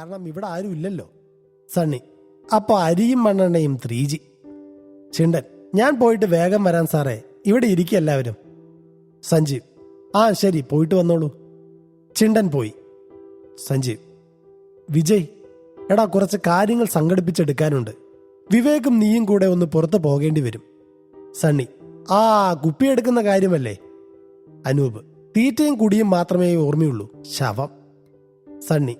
കാരണം ഇവിടെ ആരും ഇല്ലല്ലോ. സണ്ണി: അപ്പൊ അരിയും മണ്ണെണ്ണയും 3G. ചിണ്ടൻ: ഞാൻ പോയിട്ട് വേഗം വരാൻ സാറേ, ഇവിടെ ഇരിക്കുക എല്ലാവരും. സഞ്ജീവ്: ആ ശരി, പോയിട്ട് വന്നോളൂ. ചിണ്ടൻ പോയി. സഞ്ജീവ്: വിജയ്, എടാ കുറച്ച് കാര്യങ്ങൾ സംഘടിപ്പിച്ചെടുക്കാനുണ്ട്. വിവേകും നീയും കൂടെ ഒന്ന് പുറത്ത് പോകേണ്ടി വരും. സണ്ണി: ആ കുപ്പിയെടുക്കുന്ന കാര്യമല്ലേ? അനൂപ്: തീറ്റയും കുടിയും മാത്രമേ ഓർമ്മയുള്ളൂ, ശവം. സണ്ണി: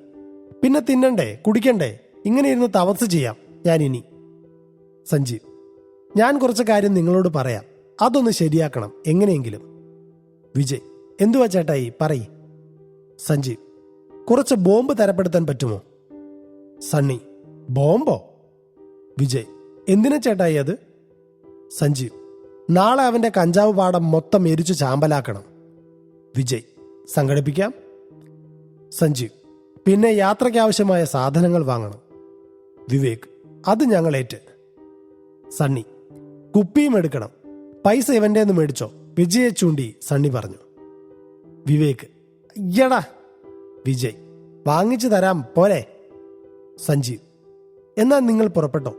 പിന്നെ തിന്നണ്ടേ കുടിക്കണ്ടേ? ഇങ്ങനെ ഇരുന്ന് തപസ് ചെയ്യാം ഞാനിനി. സഞ്ജീവ്: ഞാൻ കുറച്ച് കാര്യം നിങ്ങളോട് പറയാം, അതൊന്ന് ശരിയാക്കണം എങ്ങനെയെങ്കിലും. വിജയ്: എന്തുവാ ചേട്ടായി, പറയ്. സഞ്ജീവ്: കുറച്ച് ബോംബ് തരപ്പെടുത്താൻ പറ്റുമോ? സണ്ണി: ബോംബോ? വിജയ്: എന്തിനാ ചേട്ടായി അത്? സഞ്ജീവ്: നാളെ അവന്റെ കഞ്ചാവ് പാടം മൊത്തം എരിച്ചു ചാമ്പലാക്കണം. വിജയ്: സംഘടിപ്പിക്കാം. സഞ്ജീവ്: പിന്നെ യാത്രയ്ക്കാവശ്യമായ സാധനങ്ങൾ വാങ്ങണം. വിവേക്: അത് ഞങ്ങളേറ്റ്. സണ്ണി: കുപ്പിയും എടുക്കണം. പൈസ ഇവന്റേന്ന് മേടിച്ചോ, വിജയെ ചൂണ്ടി സണ്ണി പറഞ്ഞു. വിവേക്: അയ്യടാ. വിജയ്: വാങ്ങിച്ചു തരാം പോരെ. സഞ്ജീവ്: എന്നാ നിങ്ങൾ പുറപ്പെട്ടോ,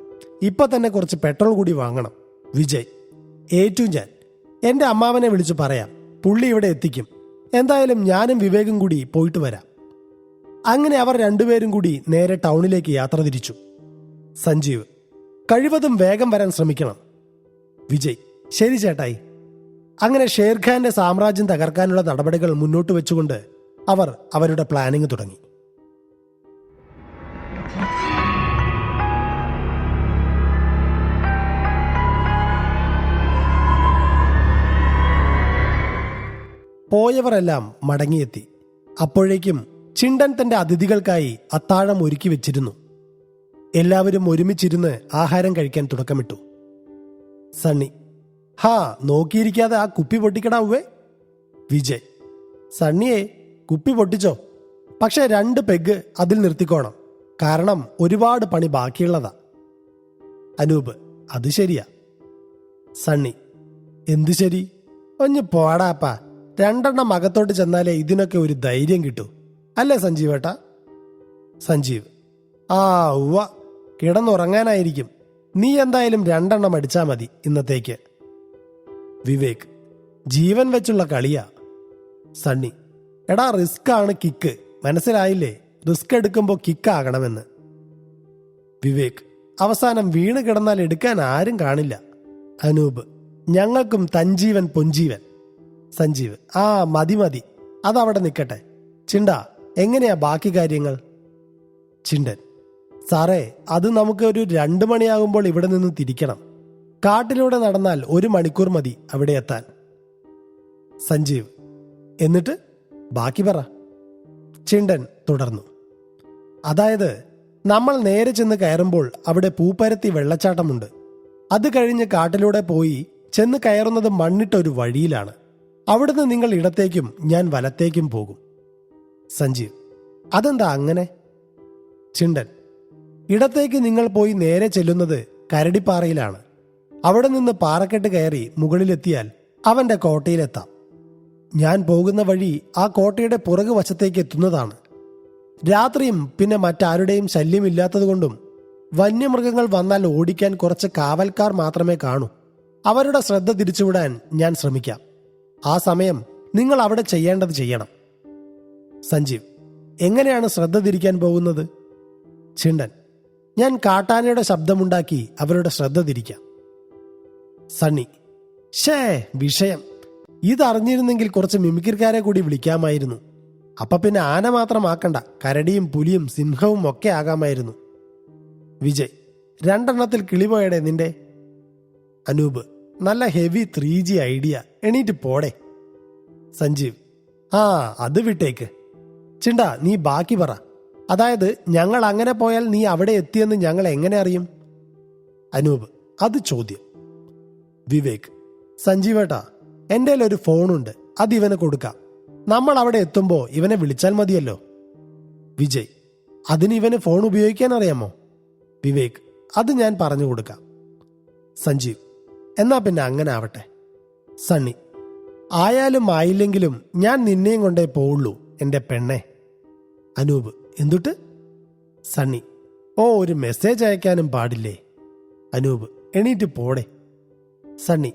ഇപ്പൊ തന്നെ കുറച്ച് പെട്രോൾ കൂടി വാങ്ങണം. വിജയ്: ഏറ്റു ഞാൻ. എന്റെ അമ്മാവനെ വിളിച്ചു പറയാം, പുള്ളി ഇവിടെ എത്തിക്കും. എന്തായാലും ഞാനും വിവേകും കൂടി പോയിട്ട് വരാം. അങ്ങനെ അവർ രണ്ടുപേരും കൂടി നേരെ ടൗണിലേക്ക് യാത്ര തിരിച്ചു. സഞ്ജീവ്: കഴിവതും വേഗം വരാൻ ശ്രമിക്കണം. വിജയ്: ശരി ചേട്ടായി. അങ്ങനെ ഷേർഖാന്റെ സാമ്രാജ്യം തകർക്കാനുള്ള നടപടികൾ മുന്നോട്ട് വെച്ചുകൊണ്ട് അവർ അവരുടെ പ്ലാനിങ് തുടങ്ങി. പോയവരെല്ലാം മടങ്ങിയെത്തി. അപ്പോഴേക്കും ചിണ്ടൻ തന്റെ അതിഥികൾക്കായി അത്താഴം ഒരുക്കി വെച്ചിരുന്നു. എല്ലാവരും ഒരുമിച്ചിരുന്ന് ആഹാരം കഴിക്കാൻ തുടക്കമിട്ടു. സണ്ണി: ഹാ, നോക്കിയിരിക്കാതെ ആ കുപ്പി പൊട്ടിക്കടാവേ. വിജയ്: സണ്ണിയെ, കുപ്പി പൊട്ടിച്ചോ, പക്ഷെ 2 പെഗ് അതിൽ നിർത്തിക്കോണം, കാരണം ഒരുപാട് പണി ബാക്കിയുള്ളതാ. അനൂപ്: അത് ശരിയാ. സണ്ണി: എന്ത് ശരി? ഒന്ന് പോടാപ്പാ, 2 അകത്തോട്ട് ചെന്നാലേ ഇതിനൊക്കെ ഒരു ധൈര്യം കിട്ടൂ, അല്ലേ സഞ്ജീവേട്ടാ? സഞ്ജീവ്: ആ ഉവ്വ, കിടന്നുറങ്ങാനായിരിക്കും. നീ എന്തായാലും 2 അടിച്ചാ മതി ഇന്നത്തേക്ക്. വിവേക്: ജീവൻ വെച്ചുള്ള കളിയാ. സണ്ണി: എടാ, റിസ്ക് ആണ് കിക്ക്, മനസ്സിലായില്ലേ? റിസ്ക് എടുക്കുമ്പോൾ കിക്ക് ആകണമെന്ന്. വിവേക്: അവസാനം വീണ് കിടന്നാൽ എടുക്കാൻ ആരും കാണില്ല. അനൂപ്: ഞങ്ങൾക്കും തഞ്ചീവൻ പൊഞ്ചീവൻ. സഞ്ജീവ്: ആ മതി മതി, അതവിടെ നിൽക്കട്ടെ. ചിണ്ട, എങ്ങനെയാ ബാക്കി കാര്യങ്ങൾ? ചിണ്ടൻ: സാറേ, അത് നമുക്ക് ഒരു 2 മണിയാകുമ്പോൾ ഇവിടെ നിന്ന് തിരിക്കണം. കാട്ടിലൂടെ നടന്നാൽ 1 മണിക്കൂർ മതി അവിടെ എത്താൻ. സഞ്ജീവ്: എന്നിട്ട് ബാക്കി പറ. ചിണ്ടൻ തുടർന്നു: അതായത് നമ്മൾ നേരെ ചെന്ന് കയറുമ്പോൾ അവിടെ പൂപ്പരത്തി വെള്ളച്ചാട്ടമുണ്ട്. അത് കഴിഞ്ഞ് കാട്ടിലൂടെ പോയി ചെന്ന് കയറുന്നത് മണ്ണിട്ടൊരു വഴിയിലാണ്. അവിടുന്ന് നിങ്ങൾ ഇടത്തേക്കും ഞാൻ വലത്തേക്കും പോകും. സഞ്ജീവ്: അതെന്താ അങ്ങനെ? ചിണ്ടൻ: ഇടത്തേക്ക് നിങ്ങൾ പോയി നേരെ ചെല്ലുന്നത് കരടിപ്പാറയിലാണ്. അവിടെ നിന്ന് പാറക്കെട്ട് കയറി മുകളിലെത്തിയാൽ അവന്റെ കോട്ടയിലെത്താം. ഞാൻ പോകുന്ന വഴി ആ കോട്ടയുടെ പുറകു വശത്തേക്ക് എത്തുന്നതാണ്. രാത്രിയും പിന്നെ മറ്റാരുടെയും ശല്യമില്ലാത്തതുകൊണ്ടും വന്യമൃഗങ്ങൾ വന്നാൽ ഓടിക്കാൻ കുറച്ച് കാവൽക്കാർ മാത്രമേ കാണൂ. അവരുടെ ശ്രദ്ധ തിരിച്ചുവിടാൻ ഞാൻ ശ്രമിക്കാം. ആ സമയം നിങ്ങൾ അവിടെ ചെയ്യേണ്ടത് ചെയ്യണം. സഞ്ജീവ്: എങ്ങനെയാണ് ശ്രദ്ധ തിരിക്കാൻ പോകുന്നത്? ചിണ്ടൻ: ഞാൻ കാട്ടാനയുടെ ശബ്ദമുണ്ടാക്കി അവരുടെ ശ്രദ്ധ തിരിക്കാം. സണ്ണി: ഷേ, വിഷയം. ഇതറിഞ്ഞിരുന്നെങ്കിൽ കുറച്ച് മിമിക്രിക്കാരെ കൂടി വിളിക്കാമായിരുന്നു. അപ്പൊ പിന്നെ ആന മാത്രമാക്കണ്ട, കരടിയും പുലിയും സിംഹവും ഒക്കെ ആകാമായിരുന്നു. വിജയ്: 2 കിളിപോയടെ നിന്റെ. അനൂപ്: നല്ല ഹെവി 3G ഐഡിയ, എണീറ്റ് പോടെ. സഞ്ജീവ്: ആ അത് വിട്ടേക്ക്. ചിണ്ട, നീ ബാക്കി പറ. അതായത് ഞങ്ങൾ അങ്ങനെ പോയാൽ നീ അവിടെ എത്തിയെന്ന് ഞങ്ങൾ എങ്ങനെ അറിയും? അനൂപ്: അത് ചോദ്യം. വിവേക്: സഞ്ജീവേട്ടാ, എൻ്റെ ഒരു ഫോണുണ്ട്, അത് ഇവന് കൊടുക്കാം. നമ്മൾ അവിടെ എത്തുമ്പോൾ ഇവനെ വിളിച്ചാൽ മതിയല്ലോ. വിജയ്: അതിന് ഇവന് ഫോൺ ഉപയോഗിക്കാൻ അറിയാമോ? വിവേക്: അത് ഞാൻ പറഞ്ഞു കൊടുക്കാം. സഞ്ജീവ്: എന്നാ പിന്നെ അങ്ങനെ ആവട്ടെ. സണ്ണി: ആയാലും ആയില്ലെങ്കിലും ഞാൻ നിന്നെയും കൊണ്ടേ പോവുള്ളൂ എൻ്റെ പെണ്ണെ. അനൂപ്: എന്തുട്ട്? സണ്ണി: ഓ, ഒരു മെസ്സേജ് അയക്കാനും പാടില്ലേ? അനൂപ്: എണീറ്റ് പോടെ. സണ്ണി: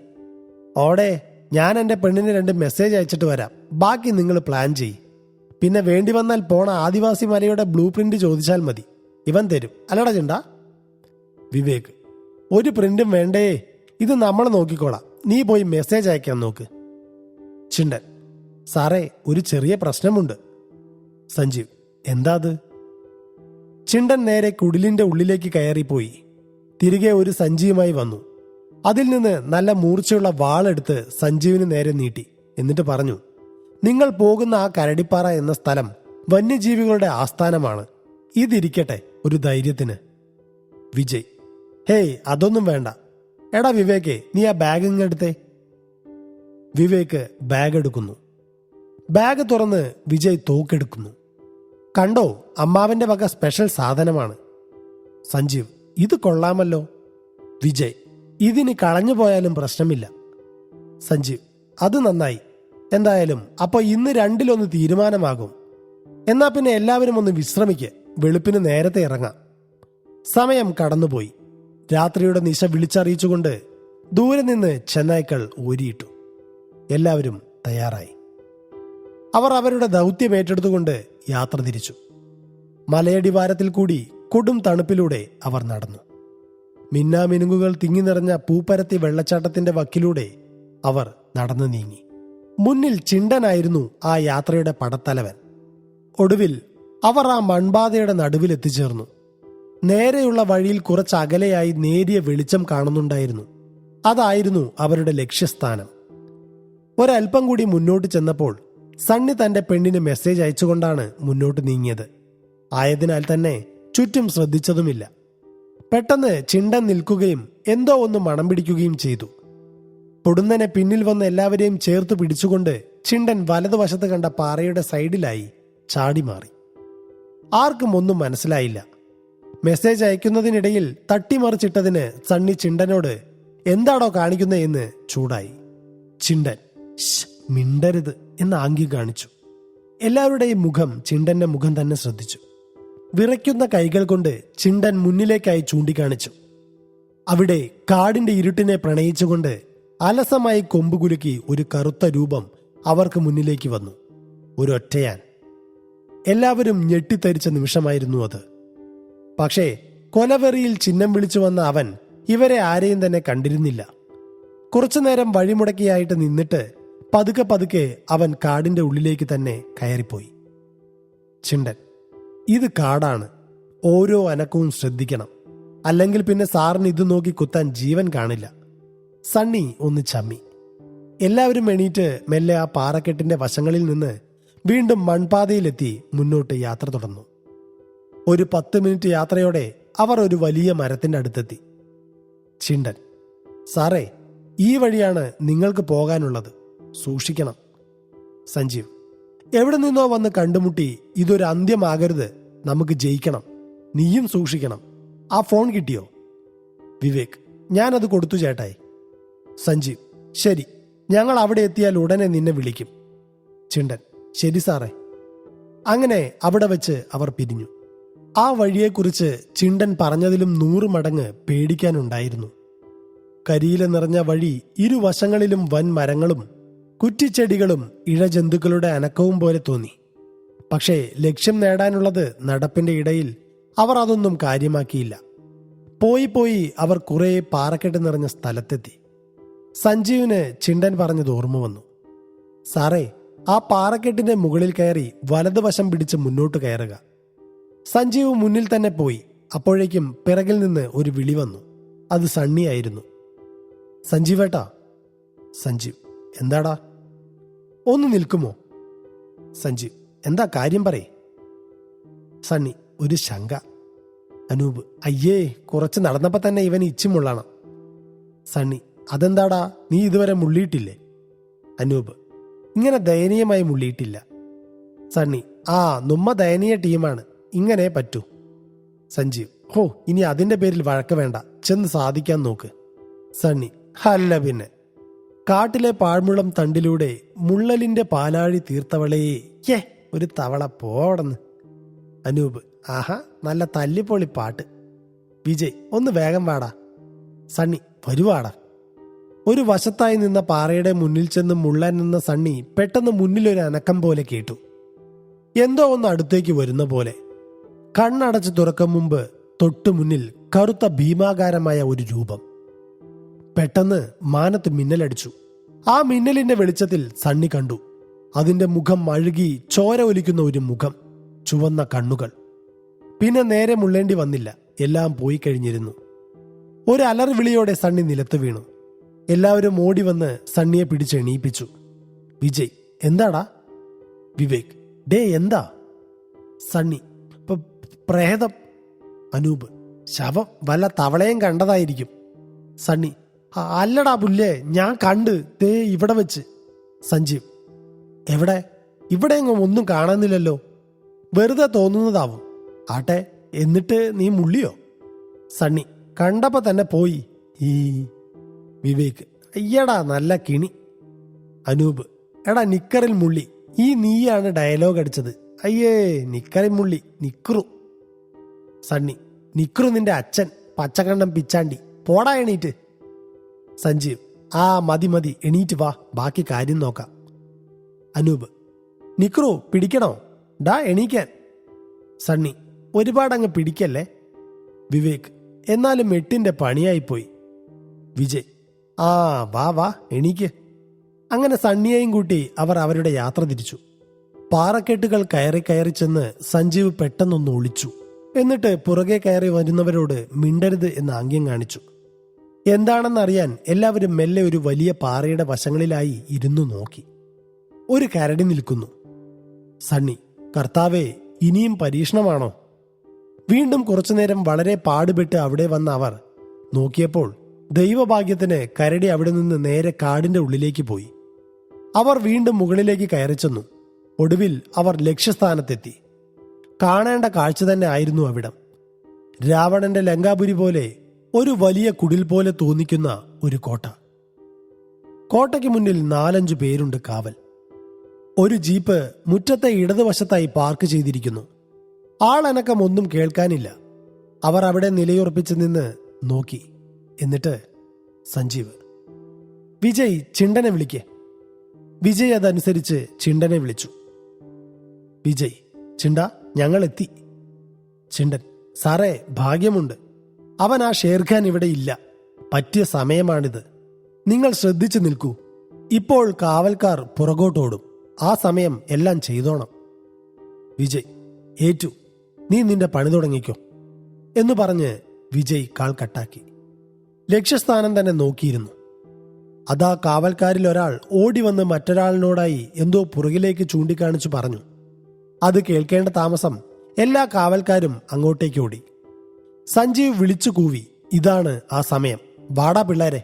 ഓടെ, ഞാൻ എൻ്റെ പെണ്ണിന് 2 മെസ്സേജ് അയച്ചിട്ട് വരാം. ബാക്കി നിങ്ങൾ പ്ലാൻ ചെയ്യ്. പിന്നെ വേണ്ടി വന്നാൽ പോണ ആദിവാസി മലയുടെ ബ്ലൂ പ്രിന്റ് ചോദിച്ചാൽ മതി. ഇവൻ തരും. അല്ലടാ ചിണ്ടാ? വിവേക്: ഒരു പ്രിന്റും വേണ്ടേ, ഇത് നമ്മൾ നോക്കിക്കോളാം. നീ പോയി മെസ്സേജ് അയക്കാൻ നോക്ക്. ചിണ്ടൻ: സാറേ, ഒരു ചെറിയ പ്രശ്നമുണ്ട്. സഞ്ജീവ്: എന്താ അത്? ചിണ്ടൻ നേരെ കുടിലിന്റെ ഉള്ളിലേക്ക് കയറിപ്പോയി തിരികെ ഒരു സഞ്ചിയുമായി വന്നു. അതിൽ നിന്ന് നല്ല മൂർച്ചയുള്ള വാളെടുത്ത് സഞ്ജീവിന് നേരെ നീട്ടി. എന്നിട്ട് പറഞ്ഞു: നിങ്ങൾ പോകുന്ന ആ കരടിപ്പാറ എന്ന സ്ഥലം വന്യജീവികളുടെ ആസ്ഥാനമാണ്. ഇതിരിക്കട്ടെ ഒരു ധൈര്യത്തിന്. വിജയ്: ഹേയ്, അതൊന്നും വേണ്ട. എടാ വിവേകേ, നീ ആ ബാഗ് ഇങ്ങെടുത്തേ. വിവേക് ബാഗ് എടുക്കുന്നു. ബാഗ് തുറന്ന് വിജയ് തോക്കെടുക്കുന്നു. കണ്ടോ, അമ്മാവന്റെ വക സ്പെഷ്യൽ സാധനമാണ്. സഞ്ജീവ്: ഇത് കൊള്ളാമല്ലോ. വിജയ്: ഇതിന് കളഞ്ഞു പോയാലും പ്രശ്നമില്ല. സഞ്ജീവ്: അത് നന്നായി. എന്തായാലും അപ്പൊ ഇന്ന് 2-1 തീരുമാനമാകും. എന്നാ പിന്നെ എല്ലാവരും ഒന്ന് വിശ്രമിക്ക്. വെളുപ്പിന് നേരത്തെ ഇറങ്ങാം. സമയം കടന്നുപോയി. രാത്രിയുടെ നിശ വിളിച്ചറിയിച്ചുകൊണ്ട് ദൂരെ നിന്ന് ചെന്നായ്ക്കൾ ഓരിയിട്ടു. എല്ലാവരും തയ്യാറായി. അവർ അവരുടെ ദൗത്യം ഏറ്റെടുത്തുകൊണ്ട് യാത്ര തിരിച്ചു. മലയടിവാരത്തിൽ കൂടി കൊടും തണുപ്പിലൂടെ അവർ നടന്നു. മിന്നാമിനുങ്ങുകൾ തിങ്ങി നിറഞ്ഞ പൂപ്പരത്തി വെള്ളച്ചാട്ടത്തിന്റെ വക്കിലൂടെ അവർ നടന്നു നീങ്ങി. മുന്നിൽ ചിണ്ടനായിരുന്നു ആ യാത്രയുടെ പടത്തലവൻ. ഒടുവിൽ അവർ ആ മൺപാതയുടെ നടുവിൽ എത്തിച്ചേർന്നു. നേരെയുള്ള വഴിയിൽ കുറച്ചകലെയായി നേരിയ വെളിച്ചം കാണുന്നുണ്ടായിരുന്നു. അതായിരുന്നു അവരുടെ ലക്ഷ്യസ്ഥാനം. ഒരൽപ്പം കൂടി മുന്നോട്ട് ചെന്നപ്പോൾ സണ്ണി തന്റെ പെണ്ണിന് മെസ്സേജ് അയച്ചുകൊണ്ടാണ് മുന്നോട്ട് നീങ്ങിയത്. ആയതിനാൽ തന്നെ ചുറ്റും ശ്രദ്ധിച്ചതുമില്ല. പെട്ടെന്ന് ചിണ്ടൻ നിൽക്കുകയും എന്തോ ഒന്ന് മണം പിടിക്കുകയും ചെയ്തു. പൊടുന്നനെ പിന്നിൽ വന്ന് എല്ലാവരെയും ചേർത്ത് പിടിച്ചുകൊണ്ട് ചിണ്ടൻ വലതുവശത്ത് കണ്ട പാറയുടെ സൈഡിലായി ചാടി മാറി. ആർക്കും ഒന്നും മനസ്സിലായില്ല. മെസ്സേജ് അയക്കുന്നതിനിടയിൽ തട്ടിമറിച്ചിട്ടതിന് സണ്ണി ചിണ്ടനോട് എന്താടോ കാണിക്കുന്നേ എന്ന് ചൂടായി. ചിണ്ടൻ മിണ്ടരുത് എന്ന് ആംഗ്യം കാണിച്ചു. എല്ലാവരുടെയും മുഖം ചിണ്ടന്റെ മുഖം തന്നെ ശ്രദ്ധിച്ചു. വിറയ്ക്കുന്ന കൈകൾ കൊണ്ട് ചിണ്ടൻ മുന്നിലേക്കായി ചൂണ്ടിക്കാണിച്ചു. അവിടെ കാടിന്റെ ഇരുട്ടിനെ പ്രണയിച്ചുകൊണ്ട് അലസമായി കൊമ്പുകുലുക്കി ഒരു കറുത്ത രൂപം അവർക്ക് മുന്നിലേക്ക് വന്നു. ഒരു ഒറ്റയാൻ. എല്ലാവരും ഞെട്ടിത്തരിച്ച നിമിഷമായിരുന്നു അത്. പക്ഷേ കൊലവെറിയിൽ ചിഹ്നം വിളിച്ചു വന്ന അവൻ ഇവരെ ആരെയും തന്നെ കണ്ടിരുന്നില്ല. കുറച്ചുനേരം വഴിമുടക്കിയായിട്ട് നിന്നിട്ട് പതുക്കെ പതുക്കെ അവൻ കാടിന്റെ ഉള്ളിലേക്ക് തന്നെ കയറിപ്പോയി. ചിണ്ടൻ: ഇത് കാടാണ്. ഓരോ അനക്കവും ശ്രദ്ധിക്കണം. അല്ലെങ്കിൽ പിന്നെ സാറിന് ഇത് നോക്കി കുത്താൻ ജീവൻ കാണില്ല. സണ്ണി ഒന്ന് ചമ്മി. എല്ലാവരും എണീറ്റ് മെല്ലെ ആ പാറക്കെട്ടിന്റെ വശങ്ങളിൽ നിന്ന് വീണ്ടും മൺപാതയിലെത്തി മുന്നോട്ട് യാത്ര തുടർന്നു. ഒരു 10 മിനിറ്റ് യാത്രയോടെ അവർ ഒരു വലിയ മരത്തിന്റെ അടുത്തെത്തി. ചിണ്ടൻ: സാറേ, ഈ വഴിയാണ് നിങ്ങൾക്ക് പോകാനുള്ളത്. സൂക്ഷിക്കണം. സഞ്ജീവ്: എവിടെ നിന്നോ വന്ന് കണ്ടുമുട്ടി. ഇതൊരു അന്ത്യമാകരുത്. നമുക്ക് ജയിക്കണം. നീയും സൂക്ഷിക്കണം. ആ ഫോൺ കിട്ടിയോ? വിവേക്: ഞാനത് കൊടുത്തു ചേട്ടായി. സഞ്ജീവ്: ശരി, ഞങ്ങൾ അവിടെ എത്തിയാൽ ഉടനെ നിന്നെ വിളിക്കും. ചിണ്ടൻ: ശരി സാറേ. അങ്ങനെ അവിടെ വെച്ച് അവർ പിരിഞ്ഞു. ആ വഴിയെക്കുറിച്ച് ചിണ്ടൻ പറഞ്ഞതിലും 100 മടങ്ങ് പേടിക്കാനുണ്ടായിരുന്നു. കരിയില നിറഞ്ഞ വഴി, ഇരുവശങ്ങളിലും വൻ മരങ്ങളും കുറ്റിച്ചെടികളും ഇഴജന്തുക്കളുടെ അനക്കവും പോലെ തോന്നി. പക്ഷേ ലക്ഷ്യം നേടാനുള്ളത് നടപ്പിന്റെ ഇടയിൽ അവർ അതൊന്നും കാര്യമാക്കിയില്ല. പോയി പോയി അവർ കുറെ പാറക്കെട്ട് നിറഞ്ഞ സ്ഥലത്തെത്തി. സഞ്ജീവിന് ചിണ്ടൻ പറഞ്ഞത് ഓർമ്മ വന്നു. സാറേ, ആ പാറക്കെട്ടിന്റെ മുകളിൽ കയറി വലതുവശം പിടിച്ച് മുന്നോട്ട് കയറുക. സഞ്ജീവ് മുന്നിൽ തന്നെ പോയി. അപ്പോഴേക്കും പിറകിൽ നിന്ന് ഒരു വിളി വന്നു. അത് സണ്ണിയായിരുന്നു. സഞ്ജീവേട്ടാ. സഞ്ജീവ്: എന്താടാ? ഒന്ന് നിൽക്കുമോ? സഞ്ജീവ്: എന്താ കാര്യം പറയേ? സണ്ണി: ഒരു ശങ്ക. അനൂപ്: അയ്യേ, കുറച്ച് നടന്നപ്പോ തന്നെ ഇവൻ ഇച്ചിമുള്ളണം. സണ്ണി: അതെന്താടാ, നീ ഇതുവരെ മുള്ളിയിട്ടില്ലേ? അനൂപ്: ഇങ്ങനെ ദയനീയമായി മുള്ളിയിട്ടില്ല. സണ്ണി: ആ, നമ്മ ദയനീയ ടീമാണ്. ഇങ്ങനെ പറ്റൂ. സഞ്ജീവ്: ഹോ, ഇനി അതിന്റെ പേരിൽ വഴക്ക് വേണ്ട. ചെന്ന് സാധിക്കാൻ നോക്ക്. സണ്ണി: അല്ല പിന്നെ. കാട്ടിലെ പാഴ്മുളം തണ്ടിലൂടെ മുള്ളലിന്റെ പാലാഴി തീർത്തവളേ. ഒരു തവള പോടന്ന്. അനൂപ്: ആഹാ, നല്ല തല്ലിപ്പൊളി പാട്ട്. വിജയ്, ഒന്ന് വേഗം വാടാ. സണ്ണി, വരുവാടാ. ഒരു വശത്തായി നിന്ന പാറയുടെ മുന്നിൽ ചെന്ന് മുള്ളാൻ നിന്ന സണ്ണി പെട്ടെന്ന് മുന്നിലൊരു അനക്കം പോലെ കേട്ടു. എന്തോ ഒന്ന് അടുത്തേക്ക് വരുന്ന പോലെ. കണ്ണടച്ച് തുറക്കും മുമ്പ് തൊട്ടു മുന്നിൽ കറുത്ത ഭീമാകാരമായ ഒരു രൂപം. പെട്ടെന്ന് മാനത്ത് മിന്നലടിച്ചു. ആ മിന്നലിന്റെ വെളിച്ചത്തിൽ സണ്ണി കണ്ടു. അതിന്റെ മുഖം അഴുകി ചോര ഒലിക്കുന്ന ഒരു മുഖം, ചുവന്ന കണ്ണുകൾ. പിന്നെ നേരെ മുള്ളേണ്ടി വന്നില്ല, എല്ലാം പോയി കഴിഞ്ഞിരുന്നു. ഒരു അലറി വിളിയോടെ സണ്ണി നിലത്ത് വീണു. എല്ലാവരും ഓടി വന്ന് സണ്ണിയെ പിടിച്ചെണീപ്പിച്ചു. വിജയ്, എന്താടാ? വിവേക്, ഡേ എന്താ? സണ്ണി, പ്രേതം. അനൂപ്, ശവം, വല്ല തവളയും കണ്ടതായിരിക്കും. സണ്ണി, അല്ലടാ പുല്ലേ, ഞാൻ കണ്ട്, ദേ ഇവിടെ വെച്ച്. സഞ്ജീവ്, എവിടെ? ഇവിടെ എങ്ങും ഒന്നും കാണുന്നില്ലല്ലോ. വെറുതെ തോന്നുന്നതാവും. ആട്ടെ, എന്നിട്ട് നീ മുള്ളിയോ? സണ്ണി, കണ്ടപ്പോ തന്നെ പോയി. ഈ വിവേക്, അയ്യടാ നല്ല കിണി. അനൂപ്, എടാ നിക്കറിൽ മുള്ളി. ഈ നീയാണ് ഡയലോഗ് അടിച്ചത്. അയ്യേ, നിക്കറിൽ മുള്ളി, നിക്രു. സണ്ണി, നിക്രു നിന്റെ അച്ഛൻ, പച്ചക്കണ്ണം പിച്ചാണ്ടി. പോടാ എണീറ്റ്. സഞ്ജീവ്, ആ മതി മതി, എണീറ്റ് വാ, ബാക്കി കാര്യം നോക്കാം. അനൂപ്, നിക്രു പിടിക്കണോ? ഡാ എണീക്കാൻ. സണ്ണി, ഒരുപാടങ്ങ് പിടിക്കല്ലേ. വിവേക്, എന്നാലും 8ന്റെ പണിയായിപ്പോയി. വിജയ്, ആ വാ വാ, എണീക്ക്. അങ്ങനെ സണ്ണിയെയും കൂട്ടി അവർ അവരുടെ യാത്ര തിരിച്ചു. പാറക്കെട്ടുകൾ കയറി കയറി ചെന്ന് സഞ്ജീവ് പെട്ടെന്നൊന്ന് ഒളിച്ചു. എന്നിട്ട് പുറകെ കയറി വരുന്നവരോട് മിണ്ടരുത് എന്ന് ആംഗ്യം കാണിച്ചു. എന്താണെന്നറിയാൻ എല്ലാവരും മെല്ലെ ഒരു വലിയ പാറയുടെ വശങ്ങളിലായി ഇരുന്നു നോക്കി. ഒരു കരടി നിൽക്കുന്നു. സണ്ണി, കർത്താവേ, ഇനിയും പരീക്ഷണമാണോ? വീണ്ടും കുറച്ചുനേരം വളരെ പാടുപെട്ട് അവിടെ വന്ന അവർ നോക്കിയപ്പോൾ ദൈവഭാഗ്യത്തിന് കരടി അവിടെ നിന്ന് നേരെ കാടിന്റെ ഉള്ളിലേക്ക് പോയി. അവർ വീണ്ടും മുകളിലേക്ക് കയറി ചെന്നു. ഒടുവിൽ അവർ ലക്ഷ്യസ്ഥാനത്തെത്തി. കാണേണ്ട കാഴ്ച തന്നെ ആയിരുന്നു അവിടം. രാവണന്റെ ലങ്കാപുരി പോലെ ഒരു വലിയ കുടിൽ പോലെ തോന്നിക്കുന്ന ഒരു കോട്ട. കോട്ടയ്ക്ക് മുന്നിൽ 4-5 പേരുണ്ട് കാവൽ. ഒരു ജീപ്പ് മുറ്റത്തെ ഇടതുവശത്തായി പാർക്ക് ചെയ്തിരിക്കുന്നു. ആളനക്കം ഒന്നും കേൾക്കാനില്ല. അവർ അവിടെ നിലയുറപ്പിച്ച് നിന്ന് നോക്കി. എന്നിട്ട് സഞ്ജീവ്, വിജയ്, ചിണ്ടനെ വിളിക്കേ. വിജയ് അതനുസരിച്ച് ചിണ്ടനെ വിളിച്ചു. വിജയ്, ചിണ്ട, ഞങ്ങൾ എത്തി. ചിണ്ടൻ, സാറേ, ഭാഗ്യമുണ്ട്. അവൻ ആ ഷേർഖാൻ ഇവിടെ ഇല്ല. പറ്റിയ സമയമാണിത്. നിങ്ങൾ ശ്രദ്ധിച്ചു നിൽക്കൂ. ഇപ്പോൾ കാവൽക്കാർ പുറകോട്ടോടും. ആ സമയം എല്ലാം ചെയ്തോണം. വിജയ്, ഏറ്റു, നീ നിന്റെ പണി തുടങ്ങിക്കോ എന്ന് പറഞ്ഞ് വിജയ് കാൽ കട്ടാക്കി. ലക്ഷ്യസ്ഥാനം തന്നെ നോക്കിയിരുന്നു. അതാ കാവൽക്കാരിൽ ഒരാൾ ഓടി വന്ന് മറ്റൊരാളിനോടായി എന്തോ പുറകിലേക്ക് ചൂണ്ടിക്കാണിച്ചു പറഞ്ഞു. അത് കേൾക്കേണ്ട താമസം എല്ലാ കാവൽക്കാരും അങ്ങോട്ടേക്ക് ഓടി. സഞ്ജീവ് വിളിച്ചു കൂവി, ഇതാണ് ആ സമയം, വാടാ പിള്ളേരെ.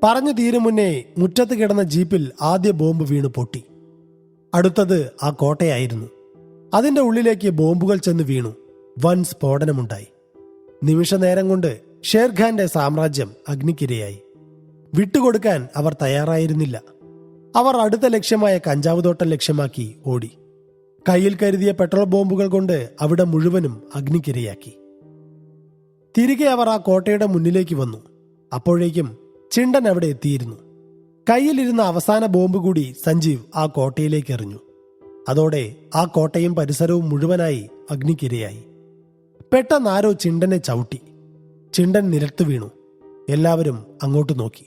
പറഞ്ഞു തീരും മുന്നേ മുറ്റത്ത് കിടന്ന ജീപ്പിൽ ആദ്യ ബോംബ് വീണു പൊട്ടി. അടുത്തത് ആ കോട്ടയായിരുന്നു. അതിന്റെ ഉള്ളിലേക്ക് ബോംബുകൾ ചെന്ന് വീണു. വൻ സ്ഫോടനമുണ്ടായി. നിമിഷനേരം കൊണ്ട് ഷേർഖാന്റെ സാമ്രാജ്യം അഗ്നിക്കിരയായി. വിട്ടുകൊടുക്കാൻ അവർ തയ്യാറായിരുന്നില്ല. അവർ അടുത്ത ലക്ഷ്യമായ കഞ്ചാവ് തോട്ടം ലക്ഷ്യമാക്കി ഓടി. കയ്യിൽ കരുതിയ പെട്രോൾ ബോംബുകൾ കൊണ്ട് അവിടെ മുഴുവനും അഗ്നിക്കിരയാക്കി. തിരികെ അവർ ആ കോട്ടയുടെ മുന്നിലേക്ക് വന്നു. അപ്പോഴേക്കും ചിണ്ടൻ അവിടെ എത്തിയിരുന്നു. കയ്യിലിരുന്ന അവസാന ബോംബ് കൂടി സഞ്ജീവ് ആ കോട്ടയിലേക്ക് എറിഞ്ഞു. അതോടെ ആ കോട്ടയും പരിസരവും മുഴുവനായി അഗ്നിക്കിരയായി. പെട്ടെന്ന് ആരോ ചിണ്ടനെ ചവിട്ടി. ചിണ്ടൻ നിലത്ത് വീണു. എല്ലാവരും അങ്ങോട്ട് നോക്കി.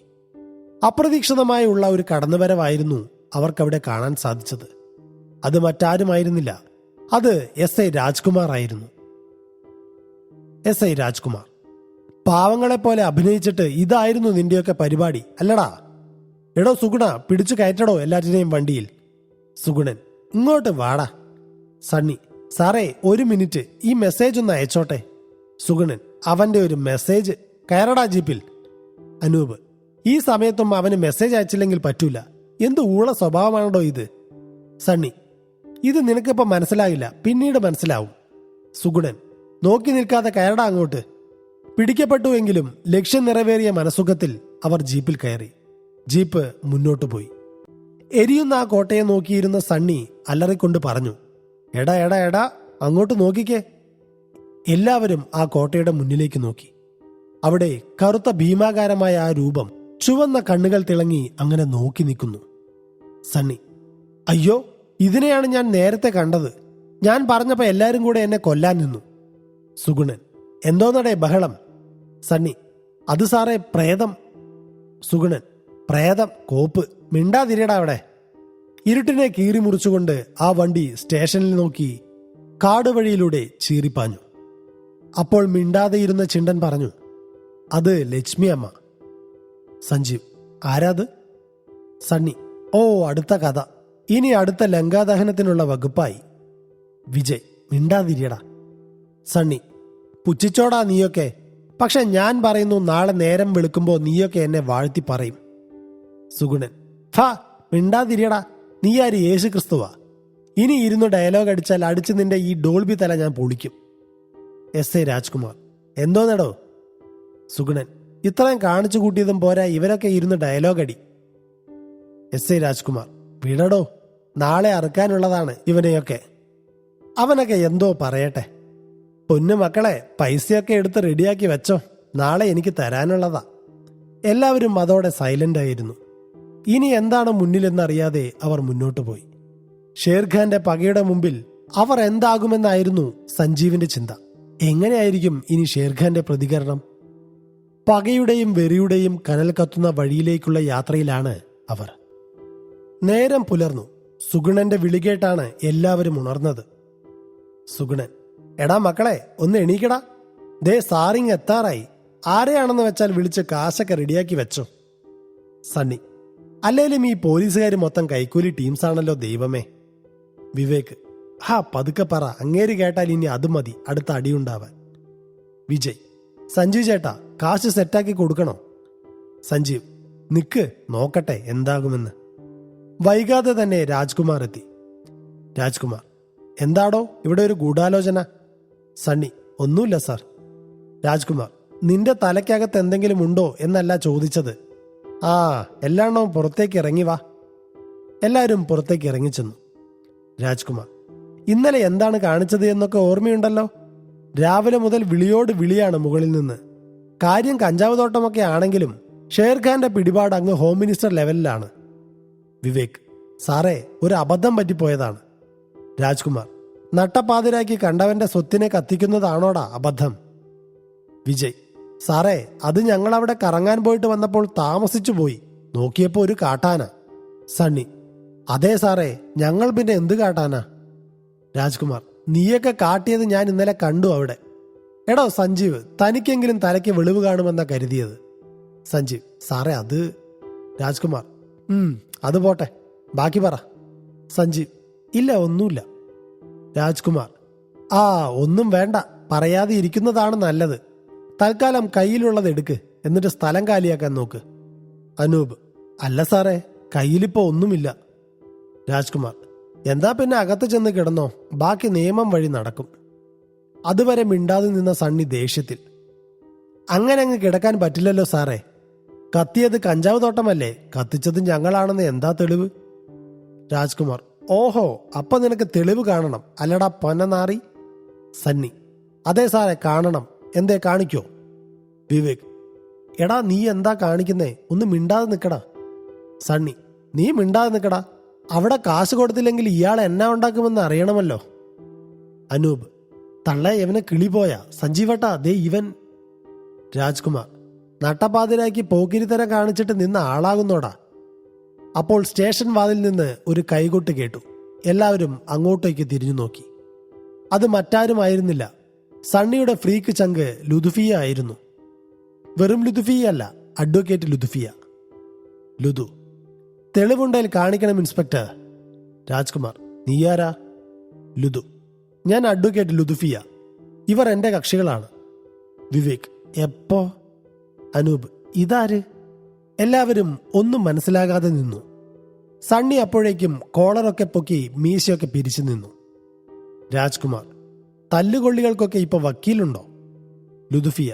അപ്രതീക്ഷിതമായുള്ള ഒരു കടന്നുവരവായിരുന്നു അവർക്കവിടെ കാണാൻ സാധിച്ചത്. അത് മറ്റാരുമായിരുന്നില്ല, അത് SI രാജ്കുമാർ ആയിരുന്നു. SI രാജ്കുമാർ, പാവങ്ങളെപ്പോലെ അഭിനയിച്ചിട്ട് ഇതായിരുന്നു നിന്റെയൊക്കെ പരിപാടി അല്ലടാ? എടോ സുഗുണ, പിടിച്ചു കയറ്റടോ എല്ലാറ്റിനെയും വണ്ടിയിൽ. സുഗുണൻ, ഇങ്ങോട്ട് വാടാ. സണ്ണി, സാറേ, 1 മിനിറ്റ്, ഈ മെസ്സേജ് ഒന്ന് അയച്ചോട്ടെ. സുഗുണൻ, അവന്റെ ഒരു മെസ്സേജ്, കയറടാ ജീപ്പിൽ. അനൂപ്, ഈ സമയത്തും അവന് മെസ്സേജ് അയച്ചില്ലെങ്കിൽ പറ്റൂല. എന്ത് ഊള സ്വഭാവമാണോ ഇത്? സണ്ണി, ഇത് നിനക്കിപ്പോ മനസ്സിലാകില്ല, പിന്നീട് മനസ്സിലാവും. സുഗുണൻ, നോക്കി നിൽക്കാതെ കയറടാ അങ്ങോട്ട്. പിടിക്കപ്പെട്ടുവെങ്കിലും ലക്ഷ്യം നിറവേറിയ മനസുഖത്തിൽ അവർ ജീപ്പിൽ കയറി. ജീപ്പ് മുന്നോട്ടു പോയി. എരിയുന്ന ആ കോട്ടയെ നോക്കിയിരുന്ന സണ്ണി അലറിക്കൊണ്ട് പറഞ്ഞു, എടാ എടാ എടാ, അങ്ങോട്ട് നോക്കിക്കേ. എല്ലാവരും ആ കോട്ടയുടെ മുന്നിലേക്ക് നോക്കി. അവിടെ കറുത്ത ഭീമാകാരമായ ആ രൂപം ചുവന്ന കണ്ണുകൾ തിളങ്ങി അങ്ങനെ നോക്കി നിൽക്കുന്നു. സണ്ണി: അയ്യോ, ഇതിനെയാണ് ഞാൻ നേരത്തെ കണ്ടത്. ഞാൻ പറഞ്ഞപ്പോ എല്ലാരും കൂടെ എന്നെ കൊല്ലാൻ നിന്നു. സുഗുണൻ: എന്തോന്നടേ ബഹളം? സണ്ണി: അത് സാറേ, പ്രേതം. സുഗുണൻ: പ്രേതം, കോപ്പ്, മിണ്ടാതിരിയടാ അവിടെ. ഇരുട്ടിനെ കീറി മുറിച്ചുകൊണ്ട് ആ വണ്ടി സ്റ്റേഷനിൽ നോക്കി കാടുവഴിയിലൂടെ ചീറിപ്പാഞ്ഞു. അപ്പോൾ മിണ്ടാതെയിരുന്ന ചിണ്ടൻ പറഞ്ഞു: അത് ലക്ഷ്മി അമ്മ. സഞ്ജീവ്: ആരാത്? സണ്ണി: ഓ, അടുത്ത കഥ. ഇനി അടുത്ത ലങ്കാദഹനത്തിനുള്ള വകുപ്പായി. വിജയ്: മിണ്ടാതിരിയടാ. സണ്ണി: പുച്ഛിച്ചോടാ നീയൊക്കെ. പക്ഷെ ഞാൻ പറയുന്നു, നാളെ നേരം വെളുക്കുമ്പോ നീയൊക്കെ എന്നെ വാഴ്ത്തി പറയും. സുഗുണൻ: ഫാ, മിണ്ടാതിരിയടാ. നീ ആര്, യേശു ക്രിസ്തുവാ? ഇനി ഇരുന്ന് ഡയലോഗ് അടിച്ചാൽ അടിച്ച് നിന്റെ ഈ ഡോൾബി തല ഞാൻ പൊളിക്കും. എസ്. എ. രാജ്കുമാർ: എന്തോന്നടോ? സുഗുണൻ: ഇത്രയും കാണിച്ചു കൂട്ടിയതും പോരാ, ഇവരൊക്കെ ഇരുന്ന് ഡയലോഗ് അടി. എസ്. എ. രാജ്കുമാർ: വിടടോ, നാളെ അറുക്കാനുള്ളതാണ് ഇവനെയൊക്കെ. അവനൊക്കെ എന്തോ പറയട്ടെ. പൊന്നു മക്കളെ, പൈസയൊക്കെ എടുത്ത് റെഡിയാക്കി വെച്ചോ, നാളെ എനിക്ക് തരാനുള്ളതാ. എല്ലാവരും അതോടെ സൈലന്റ് ആയിരുന്നു. ഇനി എന്താണ് മുന്നിലെന്നറിയാതെ അവർ മുന്നോട്ടു പോയി. ഷേർഖാന്റെ പകയുടെ മുമ്പിൽ അവർ എന്താകുമെന്നായിരുന്നു സഞ്ജീവിന്റെ ചിന്ത. എങ്ങനെയായിരിക്കും ഇനി ഷേർഖാന്റെ പ്രതികരണം? പകയുടെയും വെറിയുടെയും കനൽ കത്തുന്ന വഴിയിലേക്കുള്ള യാത്രയിലാണ് അവർ. നേരം പുലർന്നു. സുഗുണന്റെ വിളികേട്ടാണ് എല്ലാവരും ഉണർന്നത്. സുഗുണൻ: എടാ മക്കളെ, ഒന്ന് എണീക്കടാ. ദേ സാറിങ് എത്താറായി. ആരെയാണെന്ന് വെച്ചാൽ വിളിച്ച് കാശൊക്കെ റെഡിയാക്കി വെച്ചോ. സണ്ണി: അല്ലേലും ഈ പോലീസുകാർ മൊത്തം കൈക്കൂലി ടീംസാണല്ലോ ദൈവമേ. വിവേക്: ഹാ, പതുക്കെ പറ, അങ്ങേര് കേട്ടാൽ ഇനി അത് മതി അടുത്ത അടിയുണ്ടാവാൻ. വിജയ്: സഞ്ജീവ് ചേട്ടാ, കാശ് സെറ്റാക്കി കൊടുക്കണോ? സഞ്ജീവ്: നിക്ക്, നോക്കട്ടെ എന്താകുമെന്ന്. വൈകാതെ തന്നെ രാജ്കുമാർ എത്തി. രാജ്കുമാർ: എന്താടോ ഇവിടെ ഒരു ഗൂഢാലോചന? സണ്ണി: ഒന്നുമില്ല സാർ. രാജ്കുമാർ: നിന്റെ തലയ്ക്കകത്ത് എന്തെങ്കിലും ഉണ്ടോ എന്നല്ല ചോദിച്ചത്. ആ, എല്ലാണ്ണവും പുറത്തേക്ക് ഇറങ്ങി വാ. എല്ലാവരും പുറത്തേക്ക് ഇറങ്ങിച്ചെന്നു. രാജ്കുമാർ: ഇന്നലെ എന്താണ് കാണിച്ചത് എന്നൊക്കെ ഓർമ്മയുണ്ടല്ലോ. രാവിലെ മുതൽ വിളിയോട് വിളിയാണ് മുകളിൽ നിന്ന്. കാര്യം കഞ്ചാവ് തോട്ടമൊക്കെ ആണെങ്കിലും ഷേർഖാന്റെ പിടിപാട് അങ്ങ് ഹോം മിനിസ്റ്റർ ലെവലിലാണ്. വിവേക്: സാറേ, ഒരു അബദ്ധം പറ്റിപ്പോയതാണ്. രാജ്കുമാർ: നട്ടപ്പാതിരാക്കി കണ്ടവന്റെ സ്വത്തിനെ കത്തിക്കുന്നതാണോടാ അബദ്ധം? വിജയ്: സാറേ, അത് ഞങ്ങളവിടെ കറങ്ങാൻ പോയിട്ട് വന്നപ്പോൾ താമസിച്ചു പോയി. നോക്കിയപ്പോ ഒരു കാട്ടാന. സണ്ണി: അതെ സാറേ, ഞങ്ങൾ പിന്നെ എന്ത് കാട്ടാനാ? രാജ്കുമാർ: നീയൊക്കെ കാട്ടിയത് ഞാൻ ഇന്നലെ കണ്ടു അവിടെ. എടോ സഞ്ജീവ്, തനിക്കെങ്കിലും തലയ്ക്ക് വെളിവ് കാണുമെന്നാ കരുതിയത്. സഞ്ജീവ്: സാറേ അത്. രാജ്കുമാർ: അത് പോട്ടെ, ബാക്കി പറ. സഞ്ജീവ്: ഇല്ല, ഒന്നുമില്ല. രാജ്കുമാർ: ആ, ഒന്നും വേണ്ട, പറയാതെ ഇരിക്കുന്നതാണ് നല്ലത്. തൽക്കാലം കയ്യിലുള്ളത് എടുക്ക്, എന്നിട്ട് സ്ഥലം കാലിയാക്കാൻ നോക്ക്. അനൂപ്: അല്ല സാറേ, കയ്യിലിപ്പോ ഒന്നുമില്ല. രാജ്കുമാർ: എന്താ പിന്നെ അകത്ത് ചെന്ന് കിടന്നോ, ബാക്കി നിയമം വഴി നടക്കും. അതുവരെ മിണ്ടാതെ നിന്ന സണ്ണി ദേഷ്യത്തിൽ: അങ്ങനെ അങ്ങ് കിടക്കാൻ പറ്റില്ലല്ലോ സാറേ. കത്തിയത് കഞ്ചാവ് തോട്ടമല്ലേ, കത്തിച്ചത് ഞങ്ങളാണെന്ന് എന്താ തെളിവ്? രാജ്കുമാർ: ഓഹോ, അപ്പൊ നിനക്ക് തെളിവ് കാണണം അല്ലടാ പൊന്നനാറി. സണ്ണി: അതെ സാറേ, കാണണം. എന്തേ, കാണിക്കോ? വിവേക്: എടാ നീ എന്താ കാണിക്കുന്നേ, ഒന്ന് മിണ്ടാതെ നിക്കടാ. സണ്ണി: നീ മിണ്ടാതെ നിക്കടാ, അവിടെ കാശ് കൊടുത്തില്ലെങ്കിൽ ഇയാൾ എന്നാ ഉണ്ടാക്കുമെന്ന് അറിയണമല്ലോ. അനൂപ്: തള്ള, ഇവനെ കിളി പോയാ സഞ്ജീവട്ടാ, ദേ ഇവൻ. രാജ്കുമാർ: നട്ടപ്പാതിരാക്കി പോക്കിരിത്തരം കാണിച്ചിട്ട് നിന്ന ആളാകുന്നോടാ. അപ്പോൾ സ്റ്റേഷൻ വാതിൽ നിന്ന് ഒരു കൈകൊട്ട് കേട്ടു. എല്ലാവരും അങ്ങോട്ടേക്ക് തിരിഞ്ഞു നോക്കി. അത് മറ്റാരുമായിരുന്നില്ല, സണ്ണിയുടെ ഫ്രീക്ക് ചങ്ക് ലുതുഫിയ ആയിരുന്നു. വെറും ലുതുഫിയ അല്ല, അഡ്വക്കേറ്റ് ലുതുഫിയ. ലുതു: തെളിവുണ്ടേൽ കാണിക്കണം ഇൻസ്പെക്ടർ. രാജ്കുമാർ: നീയാരാ? ലുതു: ഞാൻ അഡ്വക്കേറ്റ് ലുതുഫിയ. ഇവർ എന്റെ കക്ഷികളാണ്. വിവേക്: എപ്പോ? അനൂപ്: ഇതാര്? എല്ലാവരും ഒന്നും മനസ്സിലാകാതെ നിന്നു. സണ്ണി അപ്പോഴേക്കും കോളറൊക്കെ പൊക്കി മീശയൊക്കെ പിരിച്ചു നിന്നു. രാജ്കുമാർ: തല്ലുകൊള്ളികൾക്കൊക്കെ ഇപ്പൊ വക്കീലുണ്ടോ? ലുതുഫിയ: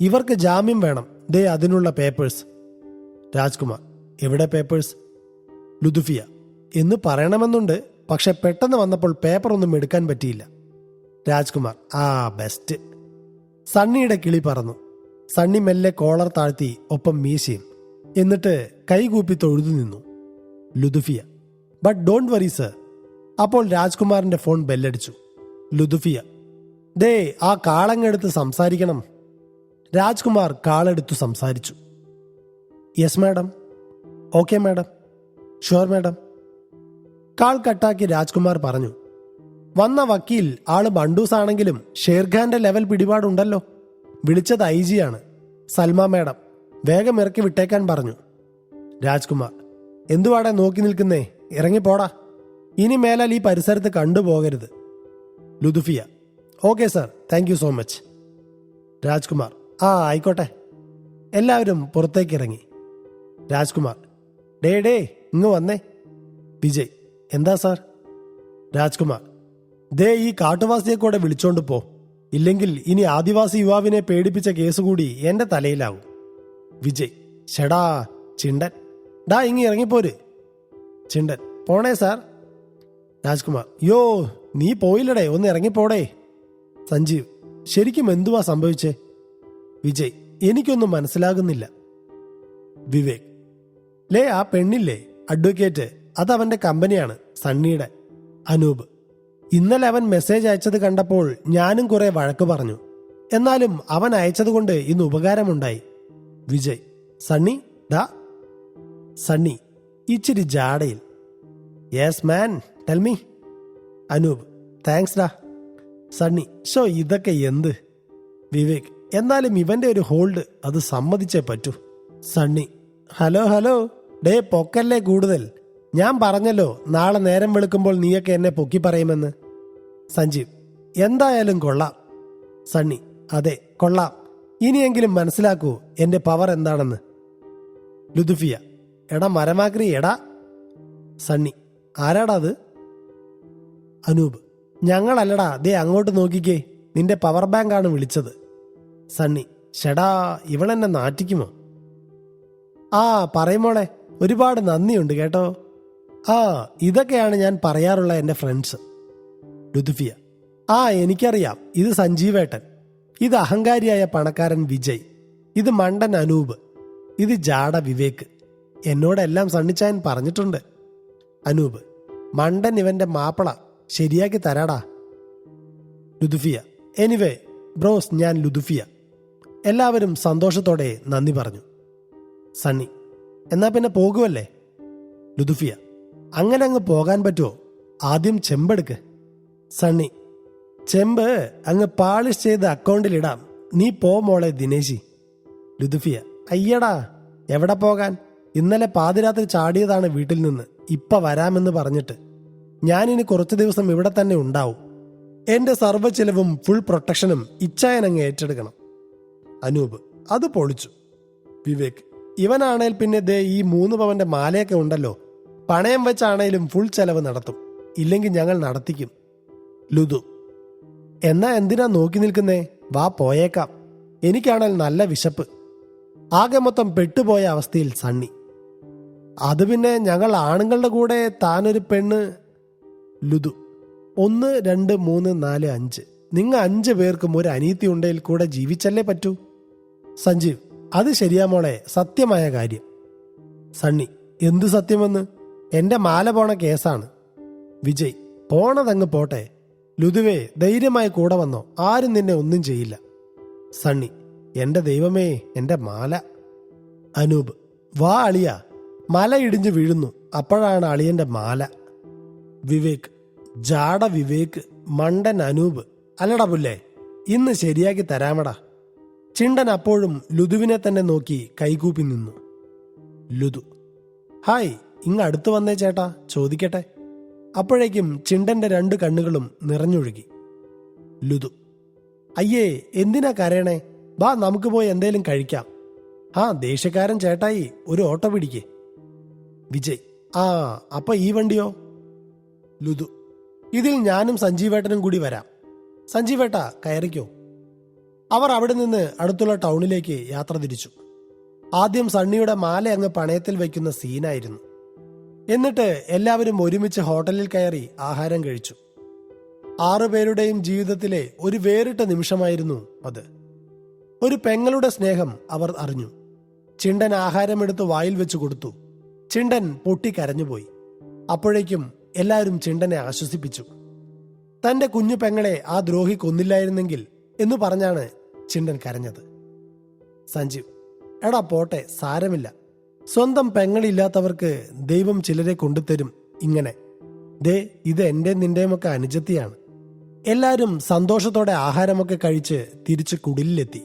ഇവർക്ക് ജാമ്യം വേണം, ദേ അതിനുള്ള പേപ്പേഴ്സ്. രാജ്കുമാർ: എവിടെ പേപ്പേഴ്സ്? ലുതുഫിയ: എന്ന് പറയണമെന്നുണ്ട്, പക്ഷെ പെട്ടെന്ന് വന്നപ്പോൾ പേപ്പർ ഒന്നും എടുക്കാൻ പറ്റിയില്ല. രാജ്കുമാർ: ആ ബെസ്റ്റ്. സണ്ണിയുടെ കിളി പറന്നു. സണ്ണി മെല്ലെ കോളർ താഴ്ത്തി, ഒപ്പം മീശയും. എന്നിട്ട് കൈകൂപ്പി തൊഴുതു നിന്നു. ലുദുഫിയ: ബട്ട് ഡോണ്ട് വറി സർ. അപ്പോൾ രാജ്കുമാറിന്റെ ഫോൺ ബെല്ലടിച്ചു. ലുദുഫിയ: ദേ ആ കാളങ്ങെടുത്ത് സംസാരിക്കണം. രാജ്കുമാർ കാളെടുത്തു സംസാരിച്ചു. Yes madam. Okay madam. Sure madam. Call കട്ടാക്കി രാജ്കുമാർ പറഞ്ഞു. വന്ന വക്കീൽ ആള് ബണ്ടൂസാണെങ്കിലും ഷേർഖാന്റെ ലെവൽ പിടിപാടുണ്ടല്ലോ. വിളിച്ചത് IG ആണ്. സൽമ മാഡം. വേഗം ഇറക്കി വിട്ടേക്കാൻ പറഞ്ഞു. രാജ്കുമാർ: എന്തുവാടെ നോക്കി നിൽക്കുന്നേ? ഇറങ്ങിപ്പോടാ. ഇനി മേലാൽ ഈ പരിസരത്ത് കണ്ടുപോകരുത്. Ludufiya: okay sir, thank you so much. Rajkumar: ആ ആയിക്കോട്ടെ. എല്ലാവരും പുറത്തേക്ക് ഇറങ്ങി. രാജ്കുമാർ: ഡേ ഇങ്ങ് വന്നേ. വിജയ്: എന്താ സാർ? രാജ്കുമാർ: ദേ ഈ കാട്ടുവാസിയെ കൂടെ വിളിച്ചോണ്ട് പോ. ഇല്ലെങ്കിൽ ഇനി ആദിവാസി യുവാവിനെ പേടിപ്പിച്ച കേസ് കൂടി എന്റെ തലയിലാവും. വിജയ്: ഷെടാ ചിണ്ടൻ, ഡാ ഇങ്ങി ഇറങ്ങിപ്പോര്. ചിണ്ടൻ: പോണേ സാർ. രാജ്കുമാർ: യോ നീ പോയില്ലടേ, ഒന്ന് ഇറങ്ങിപ്പോടേ. സഞ്ജീവ്: ശരിക്കും എന്തുവാ സംഭവിച്ചേ? വിജയ്: എനിക്കൊന്നും മനസ്സിലാകുന്നില്ല. വിവേക്: ലേ ആ പെണ്ണില്ലേ അഡ്വക്കേറ്റ്, അതവന്റെ കമ്പനിയാണ്, സണ്ണിയുടെ. അനൂപ്: ഇന്നലെ അവൻ മെസ്സേജ് അയച്ചത് കണ്ടപ്പോൾ ഞാനും കുറെ വഴക്ക് പറഞ്ഞു. എന്നാലും അവൻ അയച്ചതുകൊണ്ട് ഇന്ന് ഉപകാരമുണ്ടായി. വിജയ്: സണ്ണി ഡാ. സണ്ണി ഇച്ചിരി ജാടയിൽ: yes man, tell me. Anoop: thanks ഡാ. സണ്ണി: ഷോ ഇതൊക്കെ എന്ത്? വിവേക്: എന്നാലും ഇവന്റെ ഒരു ഹോൾഡ്, അത് സമ്മതിച്ചേ പറ്റൂ. സണ്ണി: ഹലോ ഡേ പൊക്കല്ലേ കൂടുതൽ. ഞാൻ പറഞ്ഞല്ലോ നാളെ നേരം വെളുക്കുമ്പോൾ നീയൊക്കെ എന്നെ പൊക്കി പറയുമെന്ന്. സഞ്ജീവ്: എന്തായാലും കൊള്ളാം. സണ്ണി: അതെ കൊള്ളാം. ഇനിയെങ്കിലും മനസ്സിലാക്കൂ എന്റെ പവർ എന്താണെന്ന്. ലുദുഫിയ: എടാ മരമാക്രി എടാ. സണ്ണി: ആരാടാ അത്? അനൂപ്: ഞങ്ങളല്ലടാ, ദേ അങ്ങോട്ട് നോക്കിക്കേ, നിന്റെ പവർ ബാങ്കാണ് വിളിച്ചത്. സണ്ണി: ഷെടാ ഇവളെന്നെ നാറ്റിക്കുമോ? ആ പറയുമോളെ, ഒരുപാട് നന്ദിയുണ്ട് കേട്ടോ. ആ ഇതൊക്കെയാണ് ഞാൻ പറയാറുള്ള എൻ്റെ ഫ്രണ്ട്സ്. ലുദുഫിയ: ആ എനിക്കറിയാം, ഇത് സഞ്ജീവേട്ടൻ, ഇത് അഹങ്കാരിയായ പണക്കാരൻ വിജയ്, ഇത് മണ്ടൻ അനൂപ്, ഇത് ജാട വിവേക്. എന്നോടെല്ലാം സണ്ണിച്ചായൻ പറഞ്ഞിട്ടുണ്ട്. അനൂപ്: മണ്ടൻ ഇവന്റെ മാപ്പിള, ശരിയാക്കി തരാടാ. ലുദുഫിയ: എനിവേ ബ്രോസ്, ഞാൻ ലുദുഫിയ. എല്ലാവരും സന്തോഷത്തോടെ നന്ദി പറഞ്ഞു. സണ്ണി: എന്നാ പിന്നെ പോകുമല്ലേ? ലുദുഫിയ: അങ്ങനെ അങ്ങ് പോകാൻ പറ്റുമോ? ആദ്യം ചെമ്പെടുക്ക്. സണ്ണി: ചെമ്പ് അങ്ങ് പാളിഷ് ചെയ്ത് അക്കൗണ്ടിലിടാം, നീ പോ മോളെ ദിനേശി. ലുദുഫിയ: അയ്യടാ എവിടെ പോകാൻ? ഇന്നലെ പാതിരാത്രി ചാടിയതാണ് വീട്ടിൽ നിന്ന്, ഇപ്പൊ വരാമെന്ന് പറഞ്ഞിട്ട്. ഞാനിനി കുറച്ചു ദിവസം ഇവിടെ തന്നെ ഉണ്ടാവും. എന്റെ സർവ്വ ചിലവും ഫുൾ പ്രൊട്ടക്ഷനും ഇച്ചായനങ്ങ് ഏറ്റെടുക്കണം. അനൂപ്: അത് പൊളിച്ചു. വിവേക്: ഇവനാണേൽ പിന്നെ ദേ ഈ 3 പവന്റെ മാലയൊക്കെ ഉണ്ടല്ലോ, പണയം വെച്ചാണേലും ഫുൾ ചെലവ് നടത്തും, ഇല്ലെങ്കിൽ ഞങ്ങൾ നടത്തിക്കും. ലുദു: എന്നാ എന്തിനാ നോക്കി നിൽക്കുന്നേ? വാ പോയേക്കാം. എനിക്കാണേൽ നല്ല വിശപ്പ്. ആകെ മൊത്തം പെട്ടുപോയ അവസ്ഥയിൽ സണ്ണി: അത് പിന്നെ ഞങ്ങൾ ആണുങ്ങളുടെ കൂടെ താനൊരു പെണ്ണ്. ലുദു: 1 2 3 4 5, നിങ്ങൾ 5 പേർക്കും ഒരു അനീതി ഉണ്ടെങ്കിൽ കൂടെ ജീവിച്ചല്ലേ പറ്റൂ. സഞ്ജീവ്: അത് ശരിയാ മോളെ, സത്യമായ കാര്യം. സണ്ണി: എന്ത് സത്യമെന്ന്? എന്റെ മാല പോണ കേസാണ്. വിജയ്: പോണതങ്ങ് പോട്ടെ. ലുദുവേ ധൈര്യമായി കൂടെ വന്നോ, ആരും നിന്നെ ഒന്നും ചെയ്യില്ല. സണ്ണി: എന്റെ ദൈവമേ, എന്റെ മാല. അനൂപ്: വാ അളിയ, മല ഇടിഞ്ഞു വീഴുന്നു, അപ്പോഴാണ് അളിയന്റെ മാല. വിവേക്: ജാട വിവേക്, മണ്ടൻ അനൂപ്. അല്ലടാ പുല്ലേ, ഇന്ന് ശരിയാക്കി തരാമടാ. ചിണ്ടൻ അപ്പോഴും ലുദുവിനെ തന്നെ നോക്കി കൈകൂപ്പി നിന്നു. ലുദു: ഹായ്, ഇങ്ങ് അടുത്ത് വന്നേ ചേട്ടാ, ചോദിക്കട്ടെ. അപ്പോഴേക്കും ചിണ്ടന്റെ 2 കണ്ണുകളും നിറഞ്ഞൊഴുകി. ലുദു: അയ്യേ എന്തിനാ കരയണേ? വാ നമുക്ക് പോയി എന്തേലും കഴിക്കാം. ആ ദേഷ്യക്കാരൻ ചേട്ടായി, ഒരു ഓട്ടോ പിടിക്കേ. വിജയ്: ആ അപ്പൊ ഈ വണ്ടിയോ? ലുദു: ഇതിൽ ഞാനും സഞ്ജീവേട്ടനും കൂടി വരാം. സഞ്ജീവേട്ട കയറിക്കോ. അവർ അവിടെ നിന്ന് അടുത്തുള്ള ടൗണിലേക്ക് യാത്ര തിരിച്ചു. ആദ്യം സണ്ണിയുടെ മാല അങ്ങ് പണയത്തിൽ വയ്ക്കുന്ന സീനായിരുന്നു. എന്നിട്ട് എല്ലാവരും ഒരുമിച്ച് ഹോട്ടലിൽ കയറി ആഹാരം കഴിച്ചു. 6 പേരുടെയും ജീവിതത്തിലെ ഒരു വേറിട്ട നിമിഷമായിരുന്നു അത്. ഒരു പെങ്ങളുടെ സ്നേഹം അവർ അറിഞ്ഞു. ചിണ്ടൻ ആഹാരമെടുത്ത് വായിൽ വെച്ച് കൊടുത്തു. ചിണ്ടൻ പൊട്ടിക്കരഞ്ഞുപോയി. അപ്പോഴേക്കും എല്ലാവരും ചിണ്ടനെ ആശ്വസിപ്പിച്ചു. തന്റെ കുഞ്ഞു പെങ്ങളെ ആ ദ്രോഹി കൊന്നില്ലായിരുന്നെങ്കിൽ എന്ന് പറഞ്ഞാണ് ചിണ്ടൻ കരഞ്ഞത്. സഞ്ജീവ്: എടാ പോട്ടെ, സാരമില്ല. സ്വന്തം പെങ്ങളില്ലാത്തവർക്ക് ദൈവം ചിലരെ കൊണ്ടുതരും. ഇങ്ങനെ ദേ, ഇത് എൻ്റെ നിന്റെയുമൊക്കെ അനുജത്തിയാണ്. എല്ലാവരും സന്തോഷത്തോടെ ആഹാരമൊക്കെ കഴിച്ച് തിരിച്ച് കുടിലെത്തി.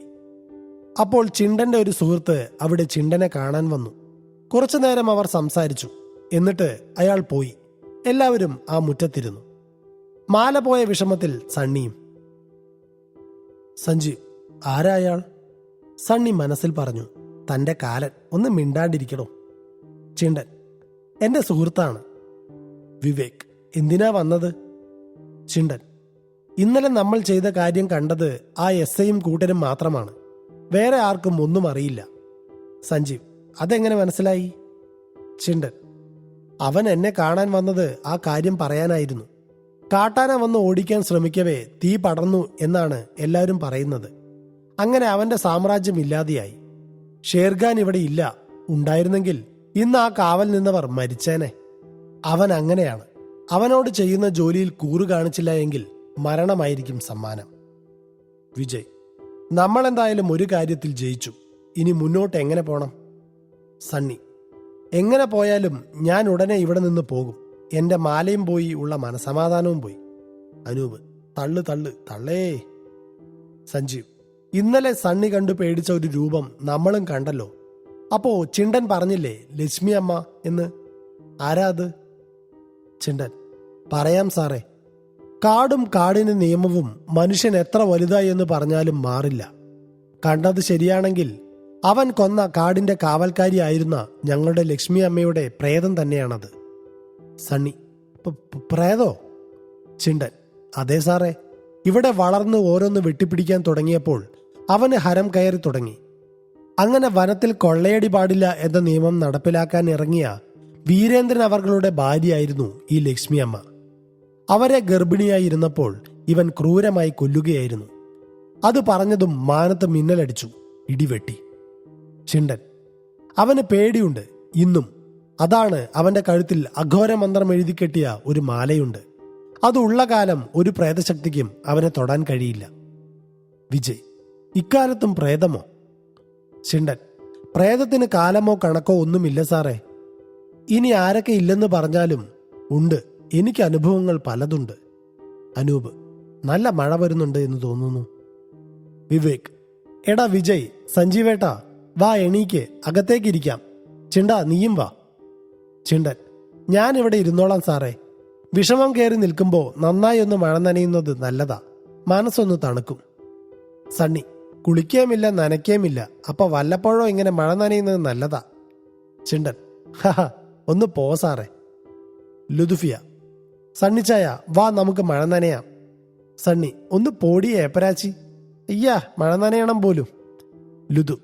അപ്പോൾ ചിണ്ടന്റെ ഒരു സുഹൃത്ത് അവിടെ ചിണ്ടനെ കാണാൻ വന്നു. കുറച്ചു നേരം അവർ സംസാരിച്ചു. എന്നിട്ട് അയാൾ പോയി. എല്ലാവരും ആ മുറ്റത്തിരുന്നു. മാല പോയ വിഷമത്തിൽ സണ്ണിയും. സഞ്ജീവ്: ആരാ അയാൾ? സണ്ണി മനസ്സിൽ പറഞ്ഞു. തന്റെ കാലൻ, ഒന്ന് മിണ്ടാണ്ടിരിക്കണോ. ചിണ്ടൻ: എന്റെ സുഹൃത്താണ്. വിവേക്: എന്തിനാ വന്നത്? ചിണ്ടൻ: ഇന്നലെ നമ്മൾ ചെയ്ത കാര്യം കണ്ടത് ആ എസ്ഐയും കൂട്ടരും മാത്രമാണ്. വേറെ ആർക്കും ഒന്നും അറിയില്ല. സഞ്ജീവ്: അതെങ്ങനെ മനസ്സിലായി? ചിണ്ടൻ: അവൻ എന്നെ കാണാൻ വന്നത് ആ കാര്യം പറയാനായിരുന്നു. കാട്ടാന വന്ന് ഓടിക്കാൻ ശ്രമിക്കവേ തീ പടർന്നു എന്നാണ് എല്ലാവരും പറയുന്നത്. അങ്ങനെ അവന്റെ സാമ്രാജ്യം ഇല്ലാതെയായി. ഷേർഖാൻ ഇവിടെ ഇല്ല. ഉണ്ടായിരുന്നെങ്കിൽ ഇന്ന് ആ കാവൽ നിന്നവർ മരിച്ചേനെ. അവൻ അങ്ങനെയാണ്. അവനോട് ചെയ്യുന്ന ജോലിയിൽ കൂറ് കാണിച്ചില്ല എങ്കിൽ മരണമായിരിക്കും സമ്മാനം. വിജയ്: നമ്മളെന്തായാലും ഒരു കാര്യത്തിൽ ജയിച്ചു. ഇനി മുന്നോട്ട് എങ്ങനെ പോണം? സണ്ണി: എങ്ങനെ പോയാലും ഞാൻ ഉടനെ ഇവിടെ നിന്ന് പോകും. എന്റെ മാലയും പോയി, ഉള്ള മനസമാധാനവും പോയി. അനൂപ്: തള്ളു തള്ളു തള്ളേ. സഞ്ജീവ്: ഇന്നലെ സണ്ണി കണ്ടു പേടിച്ച ഒരു രൂപം നമ്മളും കണ്ടല്ലോ. അപ്പോ ചിണ്ടൻ പറഞ്ഞില്ലേ ലക്ഷ്മി അമ്മ എന്ന്? ആരാ അത്? ചിണ്ടൻ: പറയാം സാറേ. കാടും കാടിന് നിയമവും മനുഷ്യൻ എത്ര വലുതായി എന്ന് പറഞ്ഞാലും മാറില്ല. കണ്ടത് ശരിയാണെങ്കിൽ അവൻ കൊന്ന കാടിന്റെ കാവൽക്കാരിയായിരുന്ന ഞങ്ങളുടെ ലക്ഷ്മി അമ്മയുടെ പ്രേതം തന്നെയാണത്. സണ്ണി: പ്രേതോ? ചിണ്ടൻ: അതെ സാറേ. ഇവിടെ വളർന്ന് ഓരോന്ന് വെട്ടിപ്പിടിക്കാൻ തുടങ്ങിയപ്പോൾ അവന് ഹരം കയറി തുടങ്ങി. അങ്ങനെ വനത്തിൽ കൊള്ളയടി പാടില്ല എന്ന നിയമം നടപ്പിലാക്കാൻ ഇറങ്ങിയ വീരേന്ദ്രൻ അവர்களுടെ ഭാര്യയായിരുന്നു ഈ ലക്ഷ്മി അമ്മ. അവരെ ഗർഭിണിയായിരുന്നപ്പോൾ ഇവൻ ക്രൂരമായി കൊല്ലുകയായിരുന്നു. അത് പറഞ്ഞതും മാനത്ത് മിന്നലടിച്ചു, ഇടിവെട്ടി. ചിണ്ടൻ: അവന് പേടിയുണ്ട് ഇന്നും. അതാണ് അവന്റെ കഴുത്തിൽ അഘോരമന്ത്രം എഴുതി കെട്ടിയ ഒരു മാലയുണ്ട്. അതുള്ള കാലം ഒരു പ്രേതശക്തിക്കും അവനെ തൊടാൻ കഴിയില്ല. വിജയ്: ഇക്കാലത്തും പ്രേതമോ? ചിണ്ടൻ: പ്രേതത്തിന് കാലമോ കണക്കോ ഒന്നുമില്ല സാറേ. ഇനി ആരൊക്കെ ഇല്ലെന്ന് പറഞ്ഞാലും ഉണ്ട്. എനിക്ക് അനുഭവങ്ങൾ പലതുണ്ട്. അനൂപ്: നല്ല മഴ വരുന്നുണ്ട് എന്ന് തോന്നുന്നു. വിവേക്: എടാ വിജയ്, സഞ്ജീവേട്ടാ, വാ എണീക്ക്, അകത്തേക്കിരിക്കാം. ചിണ്ട, നീയും വാ. ചിണ്ടൻ: ഞാനിവിടെ ഇരുന്നോളാം സാറേ. വിഷമം കയറി നിൽക്കുമ്പോ നന്നായി ഒന്ന് മഴ നനയുന്നത് നല്ലതാ. മനസ്സൊന്ന് തണുക്കും. സണ്ണി: കുളിക്കേമില്ല, നനയ്ക്കേമില്ല. അപ്പൊ വല്ലപ്പോഴോ ഇങ്ങനെ മഴ നനയുന്നത് നല്ലതാ. ചിണ്ടൻ: ഹഹ, ഒന്ന് പോ സാറേ. ലുതുഫിയ: സണ്ണിച്ചായ, വാ നമുക്ക് മഴ നനയാം. സണ്ണി: ഒന്ന് പോടിയേ ഏപ്പരാച്ചി. അയ്യാ, മഴ നനയണം പോലും. ലുതു: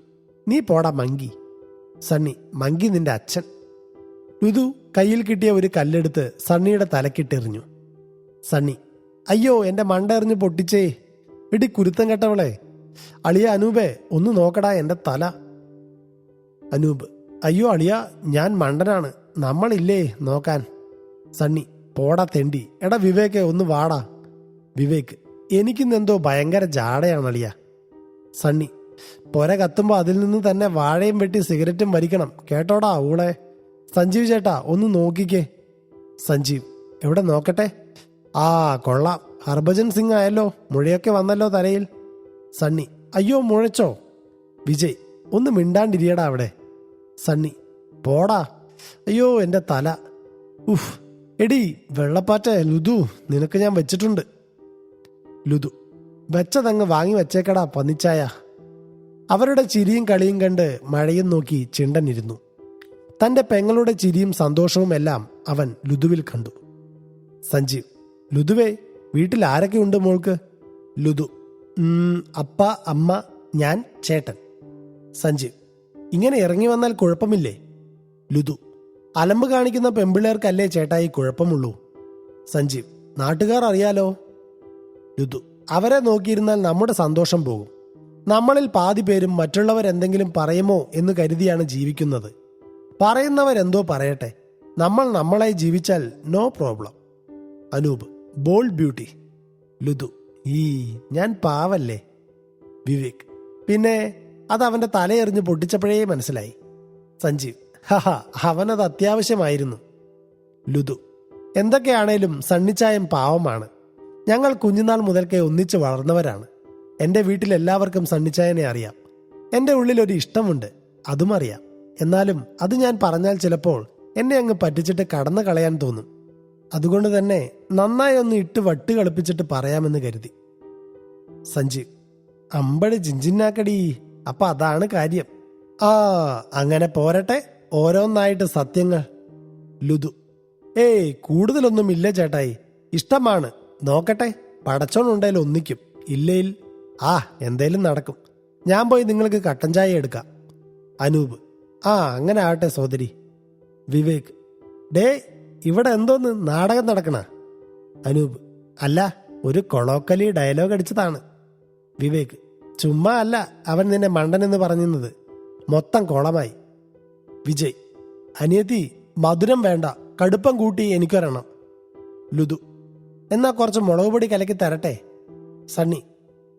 നീ പോടാ മങ്കി. സണ്ണി: മങ്കി നിന്റെ അച്ഛൻ. ലുതു കയ്യിൽ കിട്ടിയ ഒരു കല്ലെടുത്ത് സണ്ണിയുടെ തലക്കിട്ടെറിഞ്ഞു. സണ്ണി: അയ്യോ, എന്റെ മണ്ട എറിഞ്ഞ് പൊട്ടിച്ചേ. ഇടി കുരുത്തം കെട്ടവളെ. അളിയ അനൂപേ, ഒന്ന് നോക്കടാ എന്റെ തല. അനൂപ്: അയ്യോ അളിയ, ഞാൻ മണ്ടനാണ്. നമ്മളില്ലേ നോക്കാൻ. സണ്ണി: പോടാ തെണ്ടി. എടാ വിവേകെ, ഒന്ന് വാടാ. വിവേക്: എനിക്കിന്നെന്തോ ഭയങ്കര ജാടയാണ് അളിയ. സണ്ണി: പൊര കത്തുമ്പോ അതിൽ നിന്ന് തന്നെ വാഴയും വെട്ടി സിഗരറ്റും വലിക്കണം കേട്ടോടാ ഊളെ. സഞ്ജീവ് ചേട്ടാ, ഒന്ന് നോക്കിക്കേ. സഞ്ജീവ്: എവിടെ നോക്കട്ടെ? ആ കൊള്ളാം, ഹർഭജൻ സിംഗ് ആയല്ലോ. മുഴയൊക്കെ വന്നല്ലോ തലയിൽ. സണ്ണി: അയ്യോ, മുഴച്ചോ? വിജയ്: ഒന്ന് മിണ്ടാണ്ടിരിയടാ അവിടെ. സണ്ണി: പോടാ. അയ്യോ, എന്റെ തല. ഉഫ്. എടി വെള്ളപ്പാറ്റ ലുതു, നിനക്ക് ഞാൻ വെച്ചിട്ടുണ്ട്. ലുതു: വെച്ചതങ്ങ് വാങ്ങി വെച്ചേക്കടാ പന്നിച്ചായ. അവരുടെ ചിരിയും കളിയും കണ്ട് മഴയും നോക്കി ചിണ്ടൻ ഇരുന്നു. തന്റെ പെങ്ങളുടെ ചിരിയും സന്തോഷവും എല്ലാം അവൻ ലുതുവിൽ കണ്ടു. സഞ്ജീവ്: ലുതുവേ, വീട്ടിൽ ആരൊക്കെ ഉണ്ട് മോൾക്ക്? ലുതു: അപ്പ, അമ്മ, ഞാൻ, ചേട്ടൻ. സഞ്ജീവ്: ഇങ്ങനെ ഇറങ്ങി വന്നാൽ കുഴപ്പമില്ലേ? ലുതു: അലമ്പ് കാണിക്കുന്ന പെമ്പിള്ളേർക്കല്ലേ ചേട്ടായി കുഴപ്പമുള്ളൂ. സഞ്ജീവ്: നാട്ടുകാർ അറിയാലോ. ലുതു: അവരെ നോക്കിയിരുന്നാൽ നമ്മുടെ സന്തോഷം പോകും. നമ്മളിൽ പാതി പേരും മറ്റുള്ളവരെന്തെങ്കിലും പറയുമോ എന്ന് കരുതിയാണ് ജീവിക്കുന്നത്. പറയുന്നവരെന്തോ പറയട്ടെ, നമ്മൾ നമ്മളായി ജീവിച്ചാൽ no problem. Anoop: bold beauty. Luthu: ഞാൻ പാവല്ലേ. വിവേക്: പിന്നെ അത് അവന്റെ തലയെറിഞ്ഞ് പൊട്ടിച്ചപ്പോഴേ മനസ്സിലായി. സഞ്ജീവ്: അവനത് അത്യാവശ്യമായിരുന്നു. ലുതു: എന്തൊക്കെയാണേലും സണ്ണിച്ചായം പാവമാണ്. ഞങ്ങൾ കുഞ്ഞുനാൾ മുതൽക്കേ ഒന്നിച്ച് വളർന്നവരാണ്. എൻ്റെ വീട്ടിലെല്ലാവർക്കും സണ്ണിച്ചായനെ അറിയാം. എൻ്റെ ഉള്ളിലൊരു ഇഷ്ടമുണ്ട്, അതും അറിയാം. എന്നാലും അത് ഞാൻ പറഞ്ഞാൽ ചിലപ്പോൾ എന്നെ അങ്ങ് പറ്റിച്ചിട്ട് കടന്നു കളയാൻ തോന്നും. അതുകൊണ്ട് തന്നെ നന്നായി ഒന്ന് ഇട്ട് വട്ട് കളിപ്പിച്ചിട്ട് പറയാമെന്ന് കരുതി. സഞ്ജീവ്: അമ്പടി ജിഞ്ചിന്നാക്കടി, അപ്പൊ അതാണ് കാര്യം. അങ്ങനെ പോരട്ടെ, ഓരോന്നായിട്ട് സത്യങ്ങൾ. ലുതു: കൂടുതലൊന്നും ഇല്ല ചേട്ടായി, ഇഷ്ടമാണ്. നോക്കട്ടെ, പടച്ചോണുണ്ടായാലും ഒന്നിക്കും, ഇല്ലേൽ എന്തേലും നടക്കും. ഞാൻ പോയി നിങ്ങൾക്ക് കട്ടൻ ചായ എടുക്കാം. അനൂപ്: അങ്ങനെ ആവട്ടെ സോദരി. വിവേക്: ഇവിടെ എന്തോന്ന് നാടകം നടക്കണ? അനൂപ്: അല്ല, ഒരു കൊളോക്കലി ഡയലോഗ് അടിച്ചതാണ്. വിവേക്: ചുമ്മാ അല്ല അവൻ നിന്നെ മണ്ടനെന്ന് പറഞ്ഞത്, മൊത്തം കോളമായി. വിജയ്: അനിയത്തി, മധുരം വേണ്ട, കടുപ്പം കൂട്ടി എനിക്കൊരെണ്ണം. ലുതു: എന്നാ കുറച്ച് മുളക് പൊടി കലക്കി തരട്ടെ. സണ്ണി: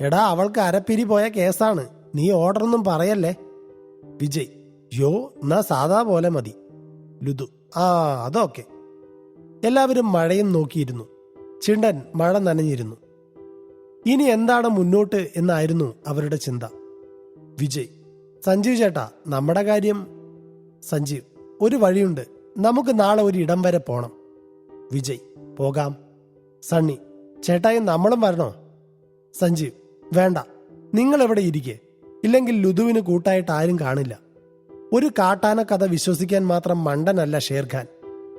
എടാ, അവൾക്ക് അരപ്പിരി പോയ കേസാണ്, നീ ഓർഡറൊന്നും പറയല്ലേ. വിജയ്: എന്നാ സാധാ പോലെ മതി. ലുതു: അതൊക്കെ. എല്ലാവരും മഴയും നോക്കിയിരുന്നു. ചിണ്ടൻ മഴ നനഞ്ഞിരുന്നു. ഇനി എന്താണ് മുന്നോട്ട് എന്നായിരുന്നു അവരുടെ ചിന്ത. വിജയ്: സഞ്ജീവ് ചേട്ടാ, നമ്മുടെ കാര്യം. സഞ്ജീവ്: ഒരു വഴിയുണ്ട്, നമുക്ക് നാളെ ഒരു ഇടം വരെ പോണം. വിജയ്: പോകാം. സണ്ണി: ചേട്ടായി നമ്മളും വരണോ? സഞ്ജീവ്: വേണ്ട, നിങ്ങൾ എവിടെ ഇരിക്കെ, ഇല്ലെങ്കിൽ ലുതുവിന് കൂട്ടായിട്ട് ആരും കാണില്ല. ഒരു കാട്ടാന കഥ വിശ്വസിക്കാൻ മാത്രം മണ്ടനല്ല ഷേർഖാൻ.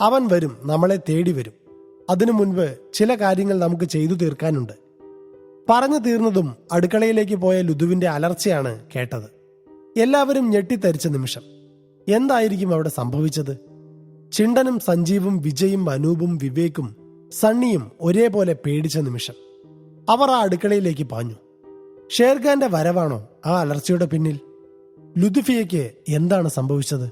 അവൻ വരും, നമ്മളെ തേടി വരും. അതിനു മുൻപ് ചില കാര്യങ്ങൾ നമുക്ക് ചെയ്തു തീർക്കാനുണ്ട്. പറഞ്ഞു തീർന്നതും അടുക്കളയിലേക്ക് പോയ ലുതുവിന്റെ അലർച്ചയാണ് കേട്ടത്. എല്ലാവരും ഞെട്ടിത്തരിച്ച നിമിഷം. എന്തായിരിക്കും അവിടെ സംഭവിച്ചത്? ചിണ്ടനും സഞ്ജീവും വിജയും അനൂപും വിവേകും സണ്ണിയും ഒരേപോലെ പേടിച്ച നിമിഷം. അവർ ആ അടുക്കളയിലേക്ക് പാഞ്ഞു. ഷേർഖാന്റെ വരവാണോ ആ അലർച്ചയുടെ പിന്നിൽ? ലുതുഫിയയ്ക്ക് എന്താണ് സംഭവിച്ചത്?